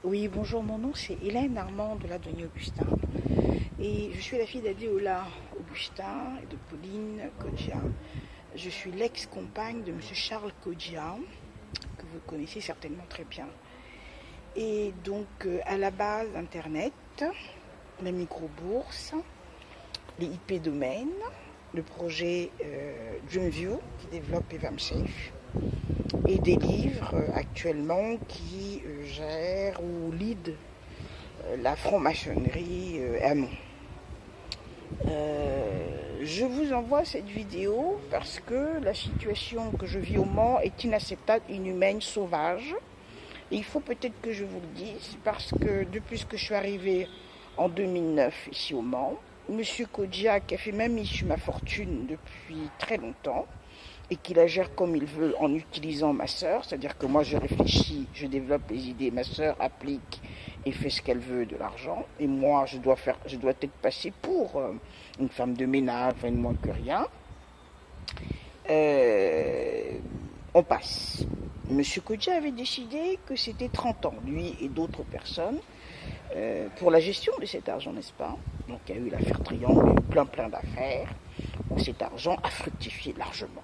Oui, bonjour, mon nom c'est Hélène Armand de la Denis Augustin et je suis la fille d'Adéola Augustin et de Pauline Kodja. Je suis l'ex-compagne de monsieur Charles Kodja, que vous connaissez certainement très bien. Et donc, à la base, Internet, la micro-bourse, les IP domaines, le projet Dreamview qui développe EvamSafe et des livres actuellement qui gèrent ou lead la franc-maçonnerie Hamon. Je vous envoie cette vidéo parce que la situation que je vis au Mans est inacceptable, inhumaine, sauvage. Et il faut peut-être que je vous le dise parce que depuis que je suis arrivée en 2009 ici au Mans, Monsieur Kodja, qui a fait même issue ma fortune depuis très longtemps, et qui la gère comme il veut en utilisant ma sœur, c'est-à-dire que moi je réfléchis, je développe les idées, ma sœur applique et fait ce qu'elle veut de l'argent, et moi je dois être passée pour une femme de ménage, enfin moins que rien. On passe. Monsieur Kodja avait décidé que c'était 30 ans, lui et d'autres personnes, pour la gestion de cet argent, n'est-ce pas? Donc il y a eu l'affaire Triangle, il y a eu plein d'affaires, où cet argent a fructifié largement.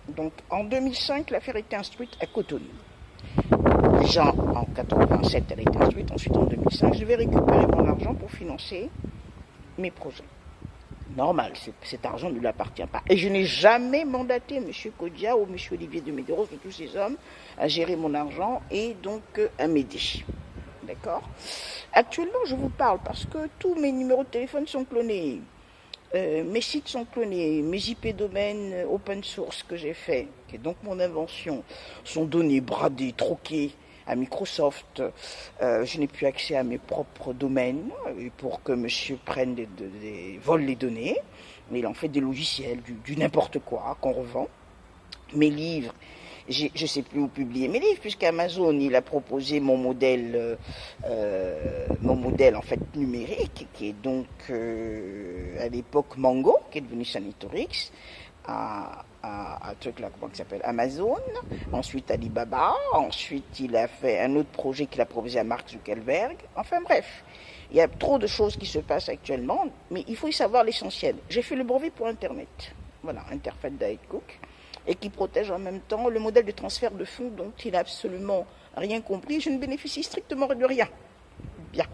Donc en 2005, l'affaire était instruite à Cotonou. Déjà en 87, elle a été instruite, ensuite en 2005, je devais récupérer mon argent pour financer mes projets. Normal, cet argent ne lui appartient pas. Et je n'ai jamais mandaté M. Kodja ou M. Olivier de Medeiros ou tous ces hommes à gérer mon argent et donc à m'aider. D'accord? Actuellement, je vous parle parce que tous mes numéros de téléphone sont clonés. Mes sites sont clonés, mes IP domaines open source que j'ai fait, qui est donc mon invention, sont donnés, bradés, troqués à Microsoft. Je n'ai plus accès à mes propres domaines pour que monsieur prenne vole les données. Mais il en fait des logiciels, du n'importe quoi qu'on revend. Mes livres, je ne sais plus où publier mes livres, puisqu'Amazon il a proposé mon modèle en fait numérique, qui est donc à l'époque Mango, qui est devenu Sanitorix, à truc là, comment ça s'appelle, Amazon, ensuite Alibaba, ensuite il a fait un autre projet qu'il a proposé à Mark Zuckerberg, enfin bref. Il y a trop de choses qui se passent actuellement, mais il faut y savoir l'essentiel. J'ai fait le brevet pour Internet. Voilà, Interface Diet Cook, et qui protège en même temps le modèle de transfert de fonds dont il n'a absolument rien compris. Je ne bénéficie strictement de rien. Bien.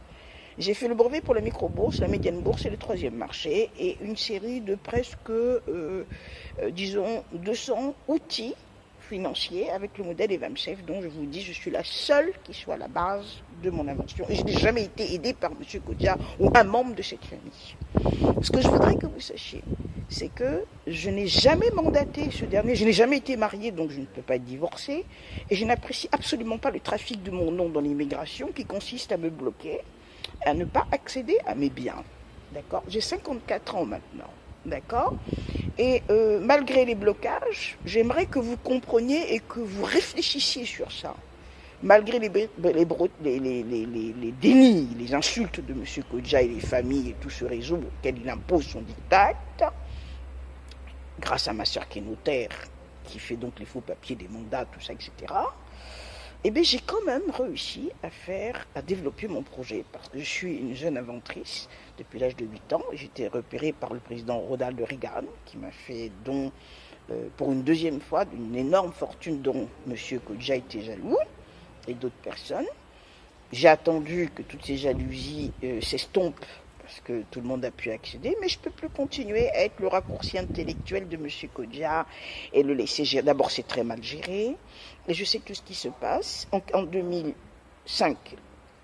J'ai fait le brevet pour la micro-bourse, la médiane bourse et le troisième marché, et une série de presque, disons, 200 outils financiers avec le modèle EvamSafe, dont je vous dis, je suis la seule qui soit à la base de mon invention. Et je n'ai jamais été aidée par M. Kodja ou un membre de cette famille. Ce que je voudrais que vous sachiez, c'est que je n'ai jamais mandaté ce dernier, je n'ai jamais été mariée, donc je ne peux pas être divorcée, et je n'apprécie absolument pas le trafic de mon nom dans l'immigration qui consiste à me bloquer, à ne pas accéder à mes biens. D'accord? J'ai 54 ans maintenant. D'accord? Et malgré les blocages, j'aimerais que vous compreniez et que vous réfléchissiez sur ça. Malgré les dénis, les insultes de M. Kodja et les familles et tout ce réseau auquel il impose son diktat, grâce à ma soeur qui est notaire, qui fait donc les faux papiers, des mandats, tout ça, etc., eh bien, j'ai quand même réussi à développer mon projet, parce que je suis une jeune inventrice depuis l'âge de 8 ans. J'ai été repérée par le président Ronald Reagan, qui m'a fait don, pour une deuxième fois, d'une énorme fortune dont M. Kodja était jaloux, et d'autres personnes. J'ai attendu que toutes ces jalousies s'estompent, parce que tout le monde a pu accéder, mais je ne peux plus continuer à être le raccourci intellectuel de M. Kodja et le laisser gérer. D'abord, c'est très mal géré, et je sais tout ce qui se passe. En 2005,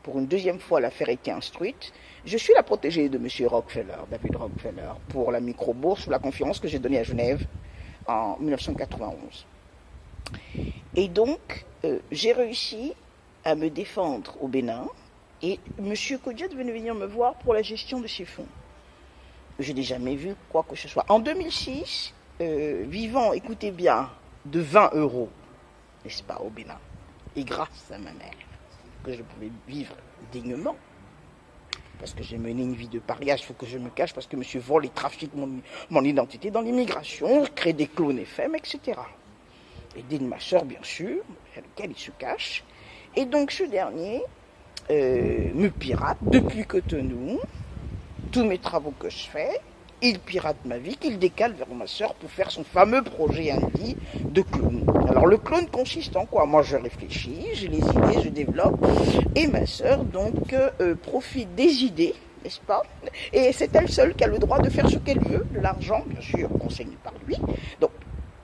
pour une deuxième fois, l'affaire a été instruite. Je suis la protégée de M. Rockefeller, David Rockefeller, pour la micro-bourse, la conférence que j'ai donnée à Genève en 1991. Et donc, j'ai réussi à me défendre au Bénin, et M. Kodja devait venir me voir pour la gestion de ces fonds. Je n'ai jamais vu quoi que ce soit. En 2006, vivant, écoutez bien, de 20 euros, n'est-ce pas, au Bénin, et grâce à ma mère, que je pouvais vivre dignement, parce que j'ai mené une vie de pariage, il faut que je me cache, parce que monsieur vole et trafique mon identité dans l'immigration, crée des clones FM, etc. Aidé de ma soeur, bien sûr, à laquelle il se cache. Et donc, ce dernier me pirate depuis Cotonou, tous mes travaux que je fais, il pirate ma vie, qu'il décale vers ma sœur pour faire son fameux projet indie de clone. Alors le clone consiste en quoi? Moi je réfléchis, j'ai les idées, je développe, et ma sœur donc profite des idées, n'est-ce pas? Et c'est elle seule qui a le droit de faire ce qu'elle veut, de l'argent, bien sûr, conseillé par lui. Donc,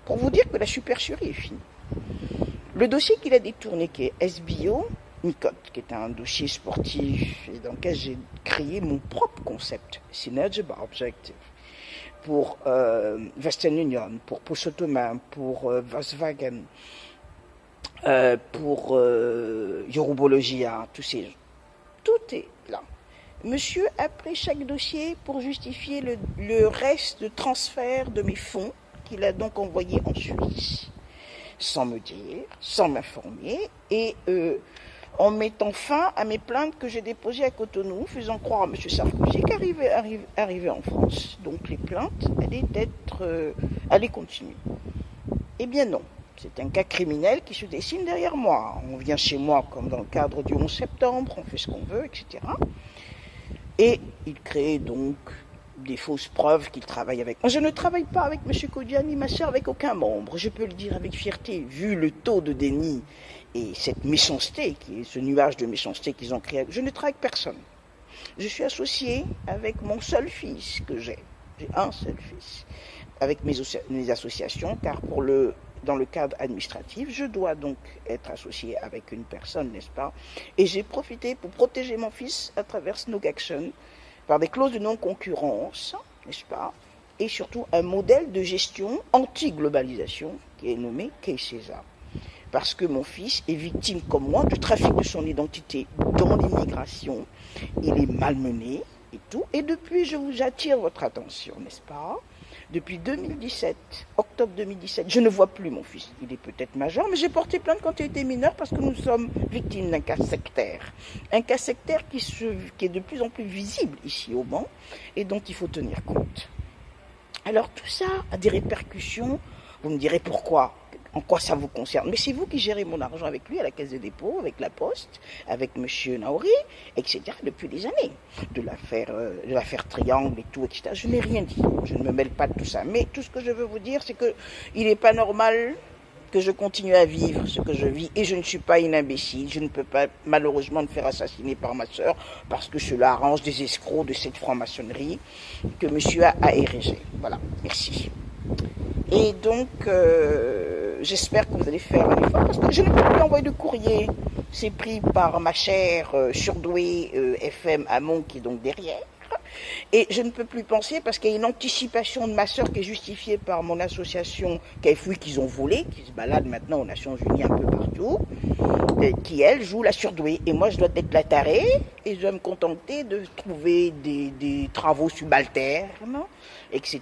pour vous dire que la supercherie est finie. Le dossier qu'il a détourné, qui est SBO, Nicot, qui est un dossier sportif et dans lequel j'ai créé mon propre concept, Synergy by Objective, pour Western Union, pour Post Automate, pour Volkswagen, pour Yorubologia, tout est là. Monsieur a pris chaque dossier pour justifier le reste de transfert de mes fonds qu'il a donc envoyé en Suisse, sans me dire, sans m'informer, et en mettant fin à mes plaintes que j'ai déposées à Cotonou, faisant croire à M. Sarkozy qu'arrivé en France, donc les plaintes allaient continuer. Eh bien non, c'est un cas criminel qui se dessine derrière moi. On vient chez moi comme dans le cadre du 11 septembre, on fait ce qu'on veut, etc. Et il crée donc des fausses preuves qu'il travaille avec. Je ne travaille pas avec M. Kodia ni ma soeur, avec aucun membre. Je peux le dire avec fierté, vu le taux de déni et cette méchanceté, qui est ce nuage de méchanceté qu'ils ont créé. Je ne travaille avec personne. Je suis associé avec mon seul fils que j'ai. J'ai un seul fils. Avec mes associations, car dans le cadre administratif, je dois donc être associé avec une personne, n'est-ce pas? Et j'ai profité pour protéger mon fils à travers Snog Action, par des clauses de non-concurrence, n'est-ce pas? Et surtout un modèle de gestion anti-globalisation qui est nommé KCESA. Parce que mon fils est victime, comme moi, du trafic de son identité dans l'immigration. Il est malmené et tout. Et depuis, j'attire votre attention, n'est-ce pas? Depuis 2017, octobre 2017, je ne vois plus mon fils. Il est peut-être majeur, mais j'ai porté plainte quand il était mineur parce que nous sommes victimes d'un cas sectaire. Un cas sectaire qui est de plus en plus visible ici au Mans et dont il faut tenir compte. Alors tout ça a des répercussions. Vous me direz pourquoi? En quoi ça vous concerne? Mais c'est vous qui gérez mon argent avec lui à la Caisse des dépôts, avec la Poste, avec M. Naori, etc. depuis des années. De l'affaire Triangle et tout, etc. Je n'ai rien dit. Je ne me mêle pas de tout ça. Mais tout ce que je veux vous dire, c'est qu'il n'est pas normal que je continue à vivre ce que je vis. Et je ne suis pas une imbécile. Je ne peux pas, malheureusement, me faire assassiner par ma sœur parce que cela arrange des escrocs de cette franc-maçonnerie que monsieur a érigé. Voilà. Merci. Et donc, j'espère que vous allez faire un effort parce que je ne peux plus envoyer de courrier. C'est pris par ma chère surdouée FM Hamon qui est donc derrière. Et je ne peux plus penser parce qu'il y a une anticipation de ma sœur qui est justifiée par mon association KFUI qu'ils ont volé, qui se balade maintenant aux Nations Unies un peu partout, qui elle joue la surdouée. Et moi je dois être la tarée et je dois me contenter de trouver des travaux subalternes, etc.,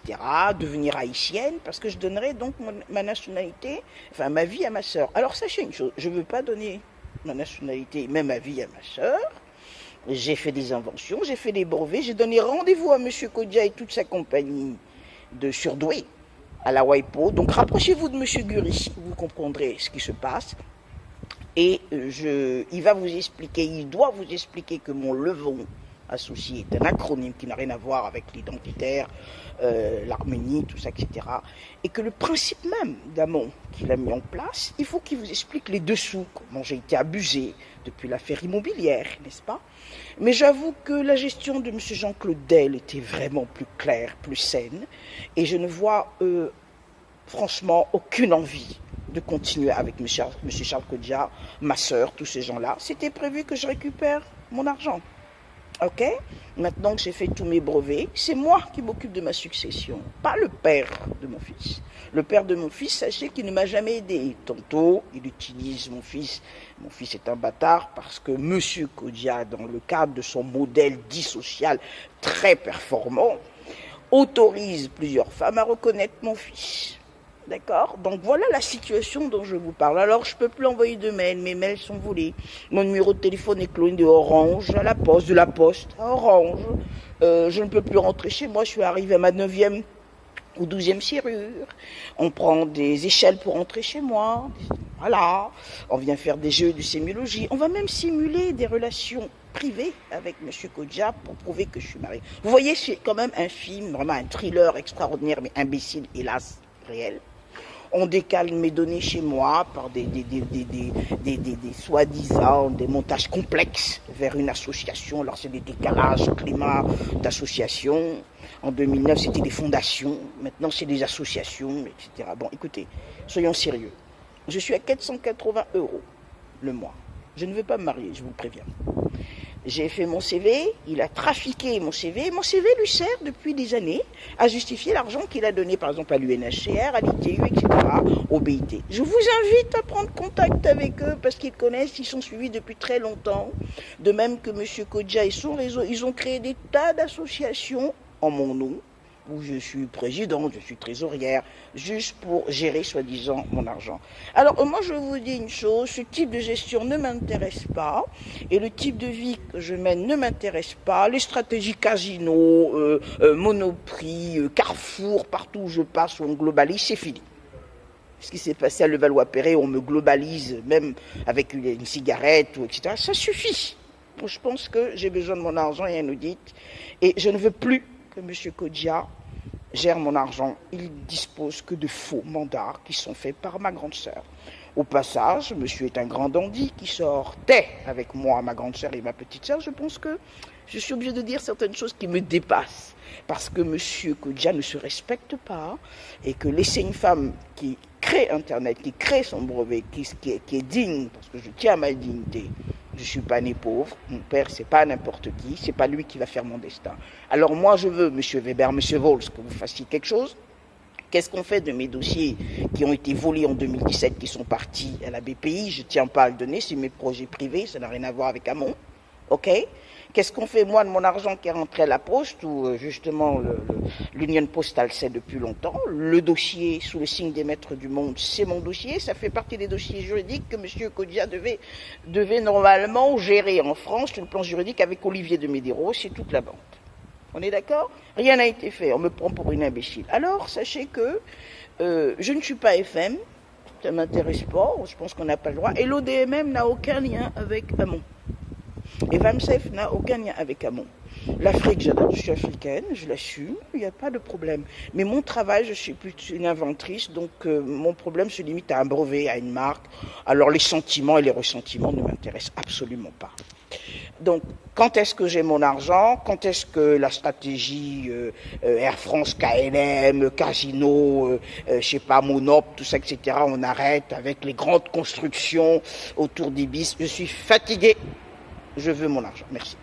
devenir haïtienne, parce que je donnerai donc ma nationalité, enfin ma vie à ma sœur. Alors sachez une chose, je ne veux pas donner ma nationalité, même ma vie à ma sœur. J'ai fait des inventions, j'ai fait des brevets, j'ai donné rendez-vous à M. Kodia et toute sa compagnie de surdoués à la WIPO. Donc rapprochez-vous de M. Guri, vous comprendrez ce qui se passe. Et il va vous expliquer, il doit vous expliquer que mon Levon associé est un acronyme qui n'a rien à voir avec l'identitaire, l'Arménie, tout ça, etc. Et que le principe même d'Hamon qu'il a mis en place, il faut qu'il vous explique les dessous, comment j'ai été abusé depuis l'affaire immobilière, n'est-ce pas? Mais j'avoue que la gestion de M. Jean-Claude Del était vraiment plus claire, plus saine, et je ne vois franchement aucune envie de continuer avec M. Charles Kodia, ma sœur, tous ces gens-là. C'était prévu que je récupère mon argent. Ok? Maintenant que j'ai fait tous mes brevets, c'est moi qui m'occupe de ma succession, pas le père de mon fils. Le père de mon fils, sachez qu'il ne m'a jamais aidé. Tantôt, il utilise mon fils. Mon fils est un bâtard parce que M. Kodia, dans le cadre de son modèle dit social très performant, autorise plusieurs femmes à reconnaître mon fils. D'accord? Donc voilà la situation dont je vous parle. Alors je ne peux plus envoyer de mails, mes mails sont volés. Mon numéro de téléphone est cloné de Orange à la Poste, de la Poste à Orange. Je ne peux plus rentrer chez moi, je suis arrivé à ma 9e au 12e serrure, on prend des échelles pour entrer chez moi, voilà, on vient faire des jeux de sémiologie, on va même simuler des relations privées avec M. Kodja pour prouver que je suis mariée. Vous voyez, c'est quand même un film, vraiment un thriller extraordinaire, mais imbécile, hélas, réel. On décale mes données chez moi par des soi-disant des montages complexes vers une association. Alors c'est des décalages climat d'associations. En 2009 c'était des fondations, maintenant c'est des associations, etc. Bon écoutez, soyons sérieux. Je suis à 480 € le mois. Je ne veux pas me marier, je vous préviens. J'ai fait mon CV, il a trafiqué mon CV. Mon CV lui sert depuis des années à justifier l'argent qu'il a donné, par exemple, à l'UNHCR, à l'ITU, etc., au BIT. Je vous invite à prendre contact avec eux parce qu'ils connaissent, ils sont suivis depuis très longtemps. De même que M. Kodja et son réseau, ils ont créé des tas d'associations en mon nom, où je suis présidente, je suis trésorière, juste pour gérer soi-disant mon argent. Alors moi je vous dis une chose, ce type de gestion ne m'intéresse pas, et le type de vie que je mène ne m'intéresse pas, les stratégies casino, Monoprix, Carrefour, partout où je passe, où on globalise, c'est fini. Ce qui s'est passé à Levallois-Perret, on me globalise même avec une cigarette, etc., ça suffit. Je pense que j'ai besoin de mon argent et un audit, et je ne veux plus que M. Kodja gère mon argent. Il dispose que de faux mandats qui sont faits par ma grande sœur. Au passage, monsieur est un grand dandy qui sortait avec moi, ma grande sœur et ma petite sœur. Je pense que je suis obligé de dire certaines choses qui me dépassent. Parce que monsieur Kodja ne se respecte pas et que laisser une femme qui crée Internet, qui crée son brevet, qui est digne, parce que je tiens à ma dignité, je ne suis pas né pauvre, mon père c'est pas n'importe qui, c'est pas lui qui va faire mon destin. Alors moi je veux, monsieur Weber, monsieur Vols, que vous fassiez quelque chose. Qu'est-ce qu'on fait de mes dossiers qui ont été volés en 2017, qui sont partis à la BPI? Je ne tiens pas à le donner, c'est mes projets privés, ça n'a rien à voir avec Hamon. Ok? Qu'est-ce qu'on fait, moi, de mon argent qui est rentré à la poste, où justement l'Union postale sait depuis longtemps. Le dossier sous le signe des maîtres du monde, c'est mon dossier. Ça fait partie des dossiers juridiques que M. Kodja devait normalement gérer en France, sur le plan juridique, avec Olivier de Medeiros et toute la bande. On est d'accord? Rien n'a été fait, on me prend pour une imbécile. Alors, sachez que je ne suis pas FM, ça ne m'intéresse pas, je pense qu'on n'a pas le droit, et l'ODMM n'a aucun lien avec Hamon. Et VAMSEF n'a aucun lien avec Hamon. L'Afrique, j'adore, je suis africaine, je l'assume, il n'y a pas de problème. Mais mon travail, je suis plus une inventrice, donc mon problème se limite à un brevet, à une marque. Alors les sentiments et les ressentiments ne m'intéressent absolument pas. Donc, quand est-ce que j'ai mon argent? Quand est-ce que la stratégie Air France, KLM, Casino, je sais pas, Monop, tout ça, etc., on arrête avec les grandes constructions autour d'Ibis? Je suis fatigué. Je veux mon argent. Merci.